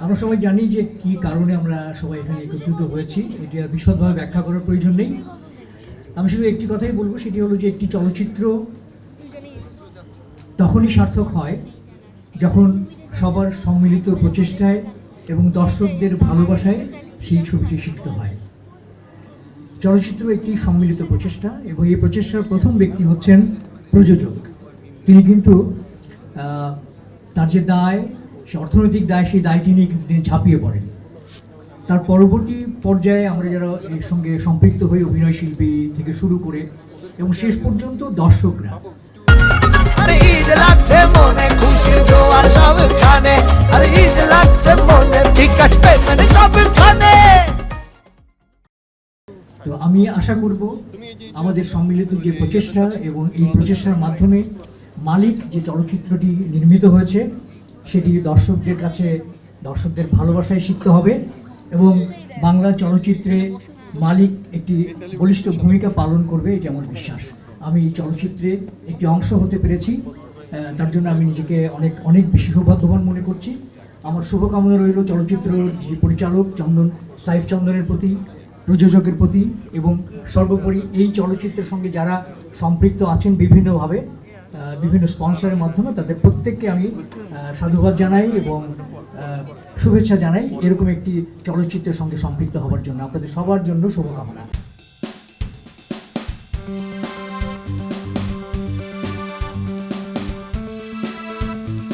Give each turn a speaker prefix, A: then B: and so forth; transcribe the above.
A: আমরা সবাই জানি যে কি কারণে আমরা সবাই এখানে একত্রিত হয়েছি, এটা বিশদভাবে ব্যাখ্যা করার প্রয়োজন নেই। আমি শুধু একটি কথাই বলবো, সেটি হলো যে একটি চলচ্চিত্র তখনই সার্থক হয় যখন সবার সম্মিলিত প্রচেষ্টায় এবং দর্শকদের ভালোবাসায় সেই ছবিটি সিক্ত হয়। চলচ্চিত্র একটি সম্মিলিত প্রচেষ্টা এবং এই প্রচেষ্টার প্রথম ব্যক্তি হচ্ছেন প্রযোজক। তিনি কিন্তু তার যে দায়, সে অর্থনৈতিক দায়, সেই দায়টি নিয়ে কিন্তু তিনি ঝাঁপিয়ে পড়েন। তার পরবর্তী পর্যায়ে আমরা যারা এর সঙ্গে সম্পৃক্ত হই, অভিনয় শিল্পী থেকে শুরু করে এবং শেষ পর্যন্ত দর্শকরা, তো আমি আশা করব আমাদের সম্মিলিত যে প্রচেষ্টা এবং এই প্রচেষ্টার মাধ্যমে মালিক যে চলচ্চিত্রটি নির্মিত হয়েছে সেটি দর্শকদের কাছে, দর্শকদের ভালোবাসায় শিখতে হবে এবং বাংলা চলচ্চিত্রে মালিক একটি বলিষ্ঠ ভূমিকা পালন করবে, এটি আমার বিশ্বাস। আমি এই চলচ্চিত্রে একটি অংশ হতে পেরেছি, তার জন্য আমি নিজেকে অনেক অনেক বেশি সৌভাগ্যবান মনে করছি। আমার শুভকামনা রইল চলচ্চিত্র যে পরিচালক সাইফ চন্দনের প্রতি, প্রযোজকের প্রতি এবং সর্বোপরি এই চলচ্চিত্রের সঙ্গে যারা সম্পৃক্ত আছেন বিভিন্নভাবে, বিভিন্ন স্পন্সরের মাধ্যমে, তাদের প্রত্যেককে আমি সাধুবাদ জানাই এবং শুভেচ্ছা জানাই এরকম একটি চলচ্চিত্রের সঙ্গে সম্পৃক্ত হওয়ার জন্য। আপনাদের সবার জন্য শুভকামনা।